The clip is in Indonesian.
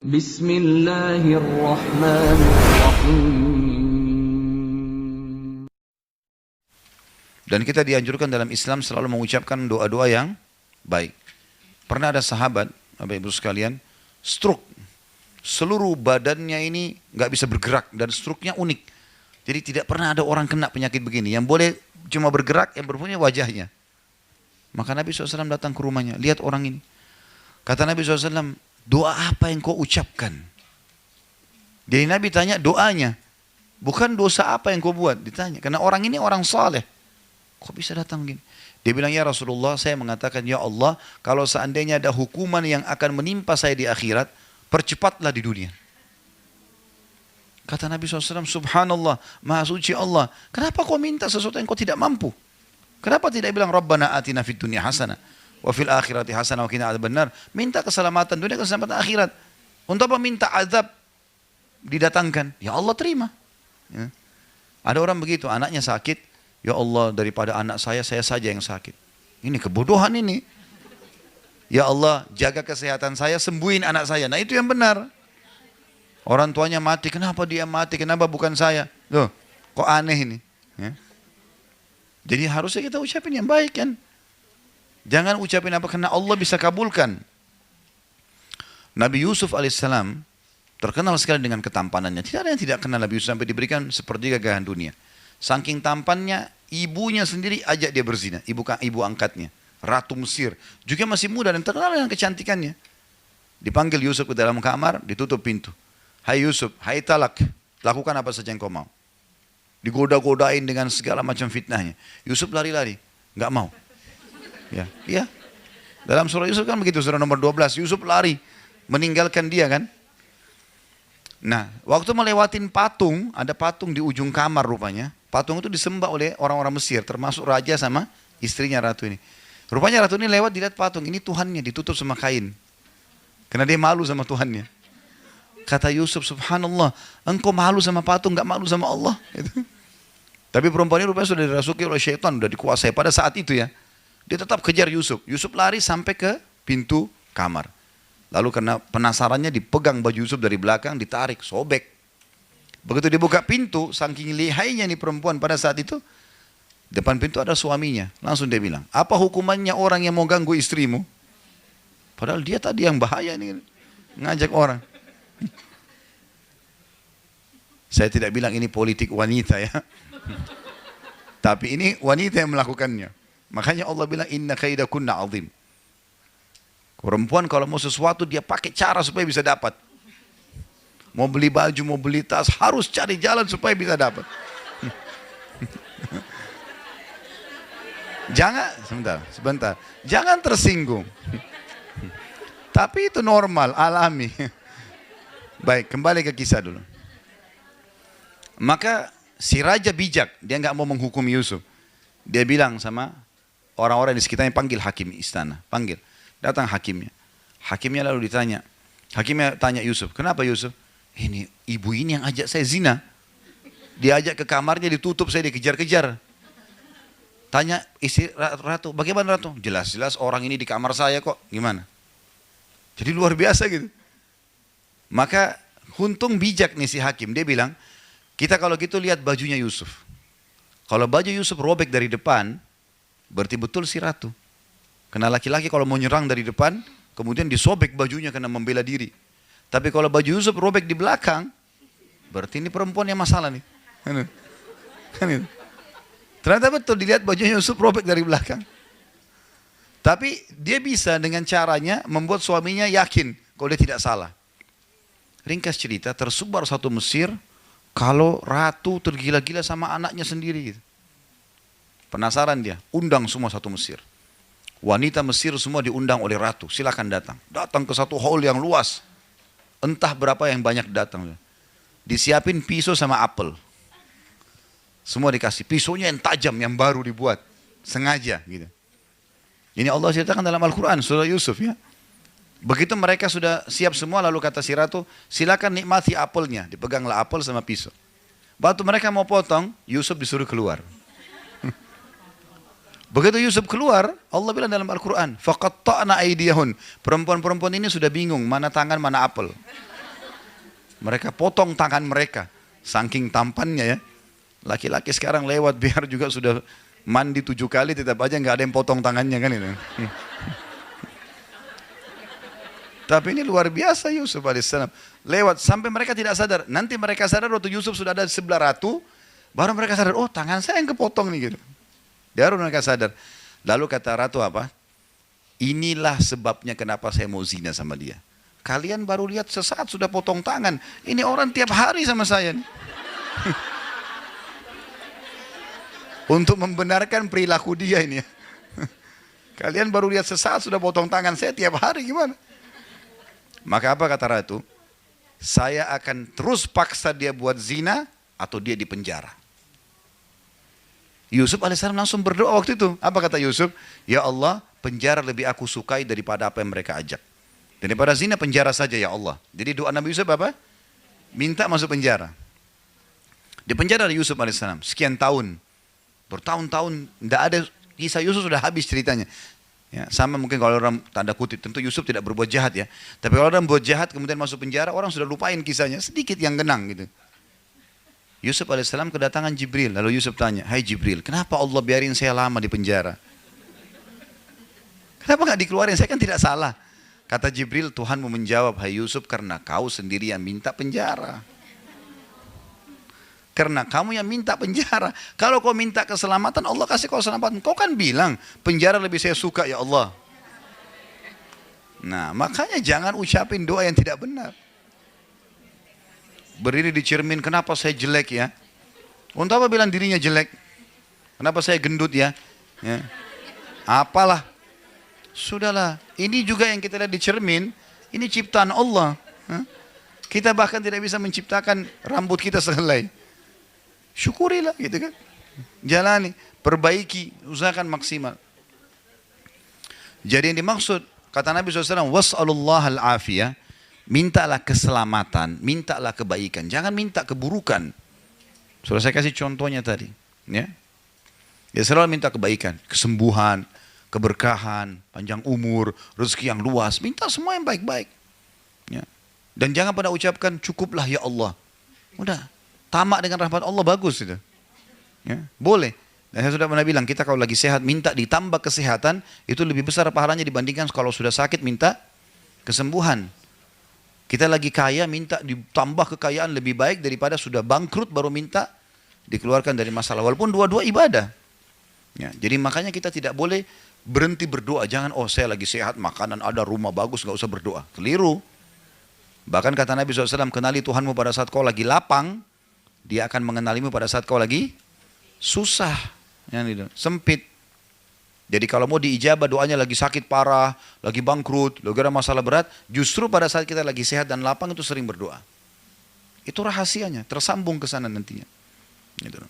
Bismillahirrahmanirrahim. Dan kita dianjurkan dalam Islam selalu mengucapkan doa-doa yang baik. Pernah ada sahabat, Bapak Ibu sekalian, stroke. Seluruh badannya ini nggak bisa bergerak dan stroke-nya unik. Jadi tidak pernah ada orang kena penyakit begini. Yang boleh cuma bergerak, yang berpunya wajahnya. Maka Nabi SAW datang ke rumahnya, lihat orang ini. Kata Nabi SAW, doa apa yang kau ucapkan? Jadi Nabi tanya doanya. Bukan dosa apa yang kau buat, ditanya. Karena orang ini orang saleh. Kok bisa datang gini? Dia bilang, ya Rasulullah, saya mengatakan, ya Allah, kalau seandainya ada hukuman yang akan menimpa saya di akhirat, percepatlah di dunia. Kata Nabi SAW, subhanallah, maha suci Allah. Kenapa kau minta sesuatu yang kau tidak mampu? Kenapa tidak bilang, Rabbana atina fid dunya hasanah, wa fil akhirati hasanah, wa qina adzabannar. Minta keselamatan dunia, keselamatan akhirat. Untuk apa minta azab didatangkan? Ya Allah terima. Ya. Ada orang begitu, anaknya sakit. Ya Allah, daripada anak saya saja yang sakit. Ini kebodohan ini. Ya Allah, jaga kesehatan saya, sembuhin anak saya. Nah itu yang benar. Orang tuanya mati, kenapa dia mati? Kenapa bukan saya? Loh, kok aneh ini? Ya. Jadi harusnya kita ucapin yang baik kan. Jangan ucapin apa, karena Allah bisa kabulkan. Nabi Yusuf alaihissalam terkenal sekali dengan ketampanannya. Tidak ada yang tidak kenal Nabi Yusuf sampai diberikan sepertiga kekayaan dunia. Saking tampannya, ibunya sendiri ajak dia berzina, ibu angkatnya, Ratu Mesir, juga masih muda dan terkenal dengan kecantikannya. Dipanggil Yusuf ke dalam kamar, ditutup pintu. Hai Yusuf, hai talak, lakukan apa saja yang kau mau. Digoda-godain dengan segala macam fitnahnya. Yusuf lari-lari, nggak mau. Ya. Dalam surah Yusuf kan begitu, surah nomor 12, Yusuf lari, meninggalkan dia kan. Nah, waktu melewatin patung, ada patung di ujung kamar rupanya. Patung itu disembah oleh orang-orang Mesir, termasuk raja sama istrinya ratu ini. Rupanya ratu ini lewat, dilihat patung, ini Tuhannya ditutup sama kain. Karena dia malu sama Tuhannya. Kata Yusuf, subhanallah, engkau malu sama patung, gak malu sama Allah. Tapi perempuan ini rupanya sudah dirasuki oleh syaitan, sudah dikuasai pada saat itu ya. Dia tetap kejar Yusuf. Yusuf lari sampai ke pintu kamar. Lalu karena penasarannya dipegang baju Yusuf dari belakang, ditarik, sobek. Begitu dibuka pintu, saking lihainya nih perempuan pada saat itu, depan pintu ada suaminya. Langsung dia bilang, apa hukumannya orang yang mau ganggu istrimu? Padahal dia tadi yang bahaya nih, ngajak orang. Saya tidak bilang ini politik wanita ya. Tapi ini wanita yang melakukannya. Makanya Allah bilang, inna kaidakunna azim. Perempuan kalau mau sesuatu dia pakai cara supaya bisa dapat. Mau beli baju, mau beli tas, harus cari jalan supaya bisa dapat. Jangan, sebentar. Jangan tersinggung. Tapi itu normal, alami. Baik, kembali ke kisah dulu. Maka si raja bijak, dia nggak mau menghukum Yusuf. Dia bilang sama orang-orang di sekitarnya, panggil hakim istana, panggil. Datang hakimnya. Hakimnya lalu ditanya. Hakimnya tanya Yusuf, kenapa Yusuf? Ini ibu ini yang ajak saya zina. Dia ajak ke kamarnya, ditutup, saya dikejar-kejar. Tanya istri ratu, bagaimana ratu? Jelas-jelas orang ini di kamar saya kok, gimana? Jadi luar biasa gitu. Maka untung bijak nih si hakim, dia bilang, kita kalau gitu lihat bajunya Yusuf. Kalau baju Yusuf robek dari depan, berarti betul si ratu. Karena laki-laki kalau mau nyerang dari depan, kemudian disobek bajunya karena membela diri. Tapi kalau baju Yusuf robek di belakang, berarti ini perempuan yang masalah nih. Ternyata betul dilihat bajunya Yusuf robek dari belakang. Tapi dia bisa dengan caranya membuat suaminya yakin kalau dia tidak salah. Ringkas cerita, tersebar satu Mesir kalau ratu tergila-gila sama anaknya sendiri. Penasaran dia, undang semua satu Mesir. Wanita Mesir semua diundang oleh ratu, silakan datang. Datang ke satu hall yang luas. Entah berapa yang banyak datang. Disiapin pisau sama apel. Semua dikasih. Pisaunya yang tajam, yang baru dibuat. Sengaja gitu. Ini Allah ceritakan dalam Al-Quran, surah Yusuf ya. Begitu mereka sudah siap semua, lalu kata si ratu, silakan nikmati apelnya. Dipeganglah apel sama pisau. Waktu mereka mau potong, Yusuf disuruh keluar. Begitu Yusuf keluar, Allah bilang dalam Al-Quran, faqatta'na aydiyahun. Perempuan-perempuan ini sudah bingung, mana tangan, mana apel. Mereka potong tangan mereka. Saking tampannya ya. Laki-laki sekarang lewat biar juga sudah mandi 7 kali tetap aja nggak ada yang potong tangannya kan itu. Tapi ini luar biasa Yusuf alaihissalam. Lewat sampai mereka tidak sadar. Nanti mereka sadar waktu Yusuf sudah ada di sebelah ratu. Baru mereka sadar, oh tangan saya yang kepotong nih gitu. Baru mereka sadar. Lalu kata ratu apa? Inilah sebabnya kenapa saya mau zina sama dia. Kalian baru lihat sesaat sudah potong tangan. Ini orang tiap hari sama saya nih. Untuk membenarkan perilaku dia ini ya. Kalian baru lihat sesaat sudah potong tangan saya tiap hari gimana? Maka apa kata ratu? Saya akan terus paksa dia buat zina atau dia dipenjara. Yusuf alaihissalam langsung berdoa waktu itu. Apa kata Yusuf? Ya Allah, penjara lebih aku sukai daripada apa yang mereka ajak. Daripada zina penjara saja ya Allah. Jadi doa Nabi Yusuf apa? Minta masuk penjara. Di penjara Yusuf alaihissalam sekian tahun. Bertahun-tahun tidak ada kisah Yusuf sudah habis ceritanya. Ya, sama mungkin kalau orang tanda kutip tentu Yusuf tidak berbuat jahat ya. Tapi kalau orang berbuat jahat kemudian masuk penjara orang sudah lupain kisahnya sedikit yang genang gitu. Yusuf alaihissalam kedatangan Jibril lalu Yusuf tanya, hai Jibril, kenapa Allah biarin saya lama di penjara? Kenapa nggak dikeluarin? Saya kan tidak salah. Kata Jibril, Tuhanmu menjawab, hai Yusuf, karena kau sendiri yang minta penjara. Karena kamu yang minta penjara. Kalau kau minta keselamatan, Allah kasih kau keselamatan. Kau kan bilang, penjara lebih saya suka ya Allah. Nah, makanya jangan ucapin doa yang tidak benar. Berdiri di cermin, kenapa saya jelek ya? Untuk apa bilang dirinya jelek? Kenapa saya gendut ya? Ya. Apalah. Sudahlah, ini juga yang kita lihat di cermin, ini ciptaan Allah. Kita bahkan tidak bisa menciptakan rambut kita sehelai. Syukurilah gitu kan. Jalani, perbaiki, usahakan maksimal. Jadi yang dimaksud, kata Nabi SAW, was'alullah al-afiyah, mintalah keselamatan, mintalah kebaikan, jangan minta keburukan. Sudah saya kasih contohnya tadi. Ya, selalu minta kebaikan, kesembuhan, keberkahan, panjang umur, rezeki yang luas, minta semua yang baik-baik. Ya. Dan jangan pada ucapkan cukuplah ya Allah. Udah, tamak dengan rahmat Allah bagus itu. Ya, boleh. Dan saya sudah pernah bilang, kita kalau lagi sehat minta ditambah kesehatan, itu lebih besar pahalanya dibandingkan kalau sudah sakit minta kesembuhan. Kita lagi kaya minta ditambah kekayaan lebih baik daripada sudah bangkrut baru minta dikeluarkan dari masalah. Walaupun dua-dua ibadah. Ya, jadi makanya kita tidak boleh berhenti berdoa. Jangan, oh saya lagi sehat, makanan ada, rumah bagus, gak usah berdoa. Keliru. Bahkan kata Nabi SAW, kenali Tuhanmu pada saat kau lagi lapang, dia akan mengenalimu pada saat kau lagi susah. Sempit. Jadi kalau mau diijabah doanya lagi sakit parah, lagi bangkrut, lagi ada masalah berat, justru pada saat kita lagi sehat dan lapang itu sering berdoa. Itu rahasianya, tersambung ke sana nantinya. Gitu.